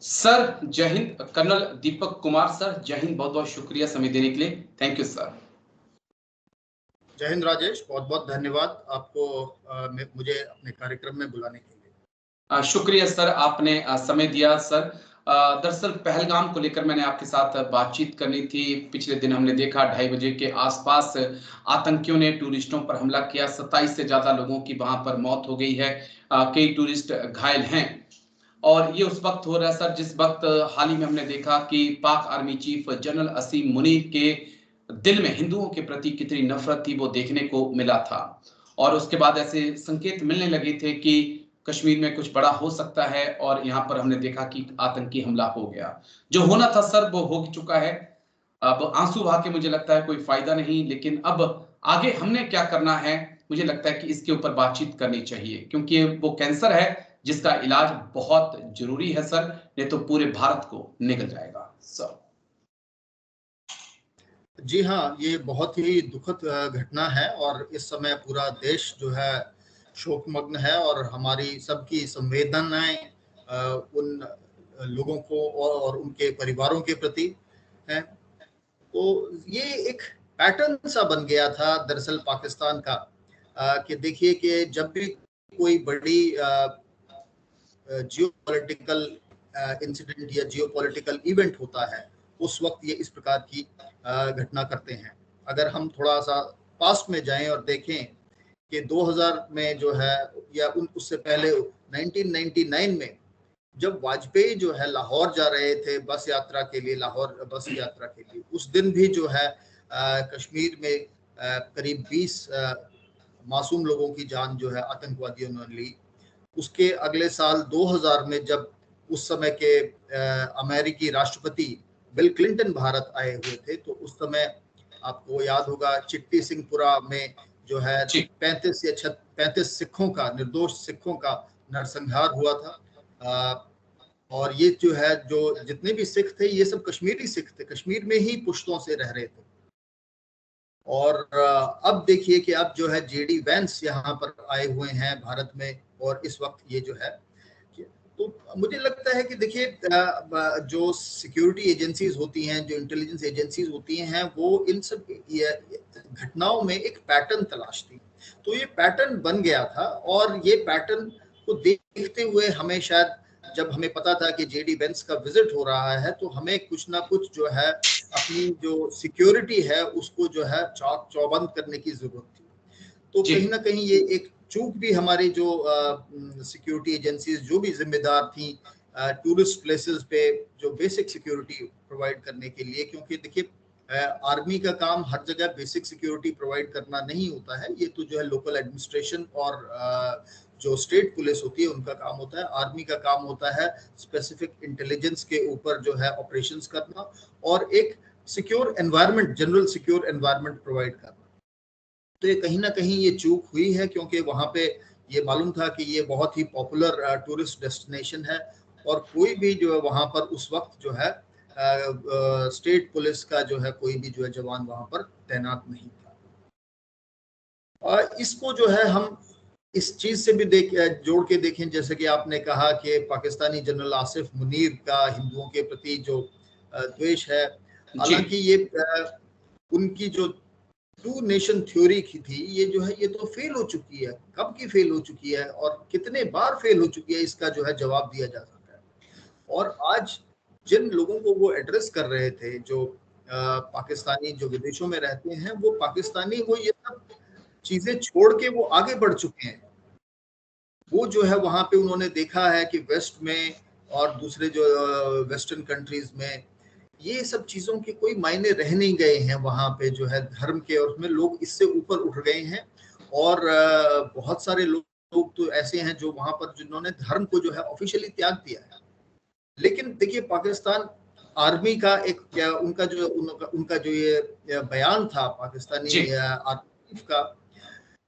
Sir जय Hind. Colonel Deepak Kumar sir, जय हिंद। बहुत बहुत शुक्रिया समय देने के लिए। Thank you sir. जय हिंद राजेश, बहुत बहुत धन्यवाद आपको मुझे अपने कार्यक्रम में बुलाने के लिए। शुक्रिया सर, आपने समय दिया सर। दरअसल पहलगाम को लेकर मैंने आपके साथ बातचीत करनी थी। पिछले दिन हमने देखा 2:30 बजे के आसपास आतंकियों ने टूरिस्टों पर हमला किया। 27 से ज्यादा लोगों की वहां पर मौत हो गई है, कई टूरिस्ट घायल हैं। और ये उस वक्त हो रहा है सर जिस वक्त हाल ही में हमने देखा कि पाक आर्मी चीफ जनरल असीम मुनीर के दिल में हिंदुओं के प्रति कितनी नफरत थी वो देखने को मिला था। और उसके बाद ऐसे संकेत मिलने लगे थे कि कश्मीर में कुछ बड़ा हो सकता है, और यहाँ पर हमने देखा कि आतंकी हमला हो गया। जो होना था सर वो हो चुका है। अब आंसू बहा के मुझे लगता है कोई फायदा नहीं, लेकिन अब आगे हमने क्या करना है, मुझे लगता है कि इसके ऊपर बातचीत करनी चाहिए, क्योंकि वो कैंसर है जिसका इलाज बहुत जरूरी है सर, नहीं तो पूरे भारत को निगल जाएगा सर। जी हाँ, ये बहुत ही दुखद घटना है और इस समय पूरा देश जो है शोकमग्न है और हमारी सबकी संवेदनाएं उन लोगों को और उनके परिवारों के प्रति है। तो ये एक पैटर्न सा बन गया था दरअसल पाकिस्तान का, कि देखिए कि जब भी कोई बड़ी जियोपॉलिटिकल इंसिडेंट या जियोपॉलिटिकल इवेंट होता है, उस वक्त ये इस प्रकार की घटना करते हैं। अगर हम थोड़ा सा पास्ट में जाएं और देखें कि 2000 में जो है या उससे पहले 1999 में जब वाजपेयी जो है लाहौर जा रहे थे बस यात्रा के लिए, लाहौर बस यात्रा के लिए, उस दिन भी जो है कश्मीर में करीब 20 मासूम लोगों की जान जो है आतंकवादियों ने ली। उसके अगले साल 2000 में जब उस समय के अमेरिकी राष्ट्रपति बिल क्लिंटन भारत आए हुए थे, तो उस समय आपको याद होगा चिट्टी सिंहपुरा में जो है 35 सिखों का, निर्दोष सिखों का नरसंहार हुआ था। और ये जो है जो जितने भी सिख थे ये सब कश्मीरी सिख थे, कश्मीर में ही पुश्तों से रह रहे थे। और अब देखिए कि अब जो है जेडी वैंस यहाँ पर आए हुए हैं भारत में, और इस वक्त ये जो है, तो मुझे लगता है कि देखिए जो सिक्योरिटी एजेंसीज होती हैं, जो इंटेलिजेंस एजेंसीज होती हैं, वो इन सब घटनाओं में एक पैटर्न तलाशती। तो ये पैटर्न बन गया था और ये पैटर्न को देखते हुए हमें शायद, जब हमें पता था कि जेडी वेंस का विजिट हो रहा है, तो हमें कुछ ना कुछ जो है अपनी जो सिक्योरिटी है उसको जो है चाक चौबंद करने की जरूरत थी। तो कहीं ना कहीं ये एक चूक भी हमारी जो सिक्योरिटी एजेंसीज जो भी जिम्मेदार थी टूरिस्ट प्लेसेस पे जो बेसिक सिक्योरिटी प्रोवाइड करने के लिए, क्योंकि देखिए आर्मी का काम हर जगह बेसिक सिक्योरिटी प्रोवाइड करना नहीं होता है, ये तो जो है लोकल एडमिनिस्ट्रेशन और जो स्टेट पुलिस होती है उनका काम होता है। आर्मी का काम होता है स्पेसिफिक इंटेलिजेंस के ऊपर जो है ऑपरेशंस करना और एक secure environment, general secure environment provide करना। तो ये कहीं ना कहीं ये चूक हुई है, क्योंकि वहाँ पे ये मालूम था कि ये बहुत ही पॉपुलर टूरिस्ट डेस्टिनेशन है और कोई भी जो है वहाँ पर उस वक्त जो है स्टेट पुलिस का जो है कोई भी जो है जवान वहाँ पर तैनात नहीं था। इसको जो है हम इस चीज से भी जोड़ के देखें, जैसे कि आपने कहा कि पाकिस्तानी जनरल आसिफ मुनीर का हिंदुओं के प्रति जो द्वेष है, हालांकि ये उनकी जो टू नेशन थ्योरी की थी, ये जो है ये तो फेल हो चुकी है। कब की फेल हो चुकी है और कितने बार फेल हो चुकी है, इसका जो है जवाब दिया जा सकता है। और आज जिन लोगों को वो एड्रेस कर रहे थे, जो पाकिस्तानी जो विदेशों में रहते हैं, वो पाकिस्तानी वो ये सब चीजें छोड़ के वो आगे बढ़ चुके हैं। वो जो है वहां पे उन्होंने देखा है कि वेस्ट में और दूसरे जो वेस्टर्न कंट्रीज में ये सब चीजों के कोई मायने रह नहीं गए हैं। वहां पे जो है धर्म के और उसमें लोग इससे ऊपर उठ गए हैं और बहुत सारे लोग तो ऐसे हैं जो वहां पर जिन्होंने धर्म को जो है ऑफिशियली त्याग दिया है। लेकिन देखिए पाकिस्तान आर्मी का एक उनका जो ये बयान था पाकिस्तानी आर्मी का,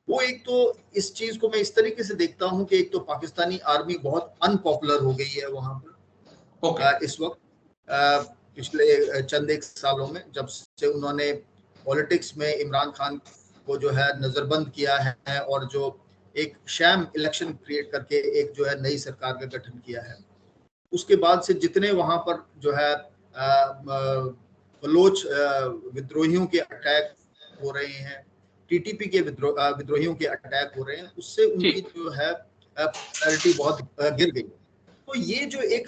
वो एक तो इस चीज को मैं इस तरीके से देखता हूं कि एक तो पाकिस्तानी आर्मी बहुत अनपॉपुलर हो गई है वहां पर इस वक्त पिछले चंद एक सालों में, जब से उन्होंने पॉलिटिक्स में इमरान खान को जो है नजरबंद किया है और जो एक शैम इलेक्शन क्रिएट करके एक जो है नई सरकार का गठन किया है। उसके बाद से जितने वहां पर जो है बलोच विद्रोहियों के अटैक हो रहे हैं, टीटीपी के विद्रोहियों के अटैक हो रहे हैं, उससे उनकी जो है पॉपुलैरिटी बहुत गिर गई। तो ये जो एक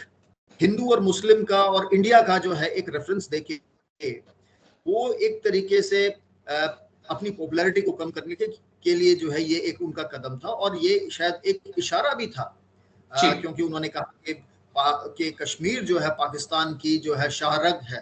हिंदू और मुस्लिम का और इंडिया का जो है एक रेफरेंस देके वो एक तरीके से अपनी पॉपुलैरिटी को कम करने के लिए जो है ये एक उनका कदम था, और ये शायद एक इशारा भी था, क्योंकि उन्होंने कहा कि कश्मीर जो है पाकिस्तान की जो है शाहरग है।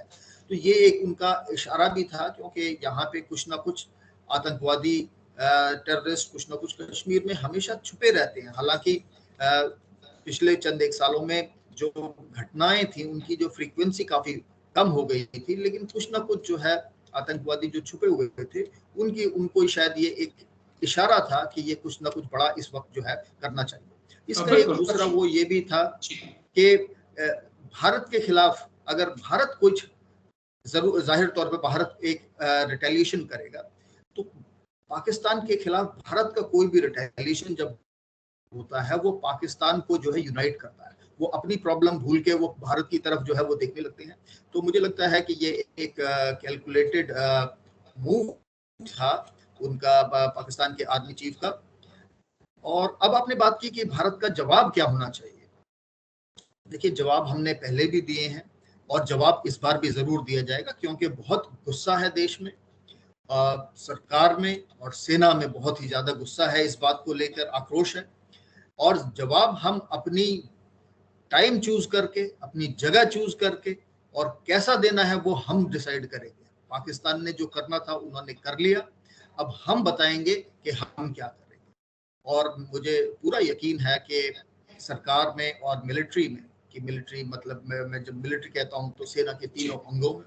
तो ये एक उनका इशारा भी था, क्योंकि यहाँ पे कुछ ना कुछ आतंकवादी टेररिस्ट कुछ ना कुछ कश्मीर में हमेशा छुपे रहते हैं। हालांकि पिछले चंद एक सालों में जो घटनाएं थी उनकी जो फ्रीक्वेंसी काफी कम हो गई थी, लेकिन कुछ ना कुछ जो है आतंकवादी जो छुपे हुए थे उनको शायद ये एक इशारा था कि ये कुछ ना कुछ बड़ा इस वक्त जो है करना चाहिए। इसका एक दूसरा वो ये भी था कि भारत के खिलाफ अगर भारत कुछ जरूर जाहिर तौर पे भारत एक रिटेलिएशन करेगा, तो पाकिस्तान के खिलाफ भारत का कोई भी रिटेलिएशन जब होता है वो पाकिस्तान को जो है यूनाइट करता है। वो अपनी प्रॉब्लम भूल के वो भारत की तरफ जो है वो देखने लगते हैं। तो मुझे लगता है कि ये एक कैलकुलेटेड मूव था उनका, पाकिस्तान के आर्मी चीफ का। और अब आपने बात की कि भारत का जवाब क्या होना चाहिए। देखिए, जवाब हमने पहले भी दिए हैं और जवाब इस बार भी जरूर दिया जाएगा, क्योंकि बहुत गुस्सा है देश में, सरकार में और सेना में बहुत ही ज्यादा गुस्सा है, इस बात को लेकर आक्रोश है। और जवाब हम अपनी टाइम चूज करके, अपनी जगह चूज करके और कैसा देना है वो हम डिसाइड करेंगे। पाकिस्तान ने जो करना था उन्होंने कर लिया, अब हम बताएंगे कि हम क्या करेंगे। और मुझे पूरा यकीन है कि सरकार में और मिलिट्री में, कि मिलिट्री मतलब मैं जब मिलिट्री कहता हूं तो सेना के तीनों अंगों में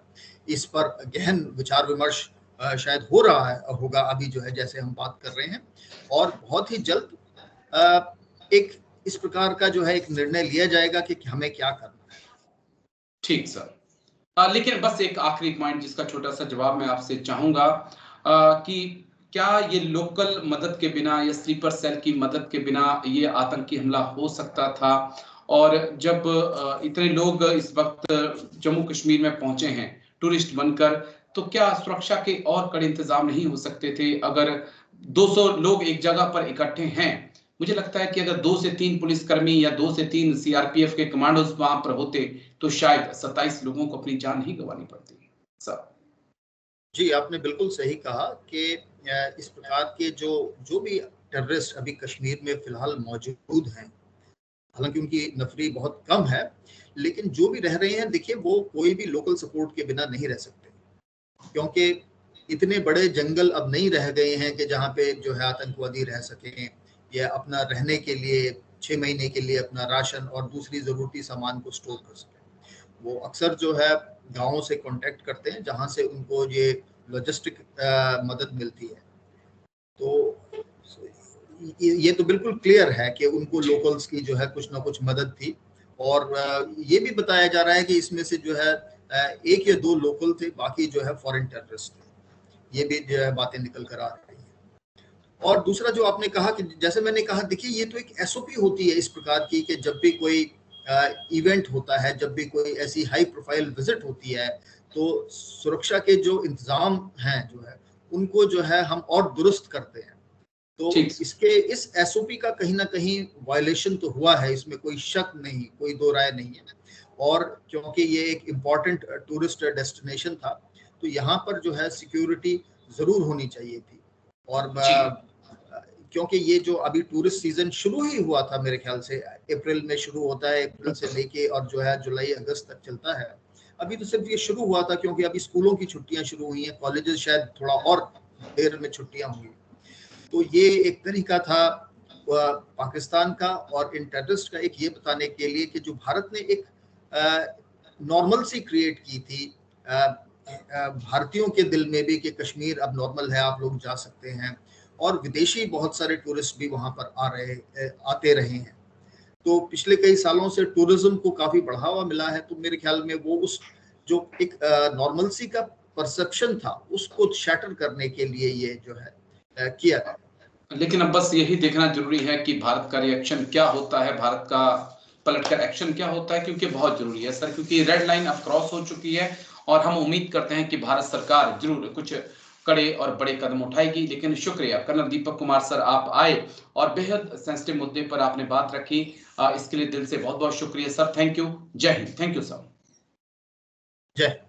इस पर गहन विचार विमर्श शायद हो रहा है, होगा अभी जो है जैसे हम बात कर रहे हैं, और बहुत ही जल्द एक इस प्रकार का जो है एक निर्णय लिया जाएगा कि हमें क्या करना है। ठीक सर, लेकिन बस एक आखिरी पॉइंट जिसका छोटा सा जवाब मैं आपसे चाहूंगा कि क्या ये लोकल मदद के बिना या स्लीपर सेल की मदद के बिना ये आतंकी हमला हो सकता था? और जब इतने लोग इस वक्त जम्मू कश्मीर में पहुंचे हैं टूरिस्ट बनकर, तो क्या सुरक्षा के और कड़े इंतजाम नहीं हो सकते थे? अगर 200 लोग एक जगह पर इकट्ठे हैं, मुझे लगता है कि अगर 2 से 3 पुलिसकर्मी या 2 से 3 सीआरपीएफ के कमांडोज वहां पर होते तो शायद 27 लोगों को अपनी जान नहीं गंवानी पड़ती। सर जी, आपने बिल्कुल सही कहा कि इस प्रकार के जो भी टेररिस्ट अभी कश्मीर में फिलहाल मौजूद हैं, हालांकि उनकी नफरी बहुत कम है, लेकिन जो भी रह रहे हैं, देखिए वो कोई भी लोकल सपोर्ट के बिना नहीं रह सकते, क्योंकि इतने बड़े जंगल अब नहीं रह गए हैं कि जहाँ पे जो है आतंकवादी रह सकें या अपना रहने के लिए 6 महीने के लिए अपना राशन और दूसरी ज़रूरती सामान को स्टोर कर सकें। वो अक्सर जो है गाँवों से कांटेक्ट करते हैं जहाँ से उनको ये लॉजिस्टिक मदद मिलती है। तो ये तो बिल्कुल क्लियर है कि उनको लोकल्स की जो है कुछ ना कुछ मदद थी, और ये भी बताया जा रहा है कि इसमें से जो है 1 या 2 लोकल थे, बाकी जो है फॉरेन टेररिस्ट थे। ये भी जो है बातें निकल कर आ रही हैं। और दूसरा जो आपने कहा कि जैसे मैंने कहा, देखिए ये तो एक एसओपी होती है इस प्रकार की कि जब भी कोई इवेंट होता है, जब भी कोई ऐसी हाई प्रोफाइल विजिट होती है, तो सुरक्षा के जो इंतजाम हैं जो है उनको जो है हम और दुरुस्त करते हैं। तो इस एसओपी का कहीं ना कहीं वायलेशन तो हुआ है, इसमें कोई शक नहीं, कोई दो राय नहीं है। और क्योंकि ये एक इम्पॉर्टेंट टूरिस्ट डेस्टिनेशन था, तो यहाँ पर जो है सिक्योरिटी जरूर होनी चाहिए थी। और क्योंकि ये जो अभी टूरिस्ट सीजन शुरू ही हुआ था, मेरे ख्याल से अप्रैल में शुरू होता है, अप्रैल से लेके और जो है जुलाई अगस्त तक चलता है। अभी तो सिर्फ ये शुरू हुआ था क्योंकि अभी स्कूलों की छुट्टियां शुरू हुई हैं, कॉलेजेस शायद थोड़ा और देर में छुट्टियां होंगी। तो ये एक तरीका था पाकिस्तान का और इन टेररिस्ट का एक ये बताने के लिए कि जो भारत ने एक नॉर्मल सी क्रिएट की थी भारतीयों के दिल में भी कि कश्मीर अब नॉर्मल है, आप लोग जा सकते हैं, और विदेशी बहुत सारे टूरिस्ट भी वहां पर आते रहे हैं। तो पिछले कई सालों से टूरिज्म को काफी बढ़ावा मिला है। तो मेरे ख्याल में वो उस जो एक नॉर्मलसी का परसेप्शन था उसको शैटर करने के लिए ये जो है किया गया। लेकिन अब बस यही देखना जरूरी है कि भारत का रिएक्शन क्या होता है, भारत का पलटकर एक्शन क्या होता है, क्योंकि बहुत जरूरी है सर, क्योंकि रेड लाइन अब क्रॉस हो चुकी है और हम उम्मीद करते हैं कि भारत सरकार जरूर कुछ कड़े और बड़े कदम उठाएगी। लेकिन शुक्रिया कर्नल दीपक कुमार सर, आप आए और बेहद सेंसिटिव मुद्दे पर आपने बात रखी, इसके लिए दिल से बहुत बहुत शुक्रिया सर। Thank you. जय हिंद। Thank you sir. जय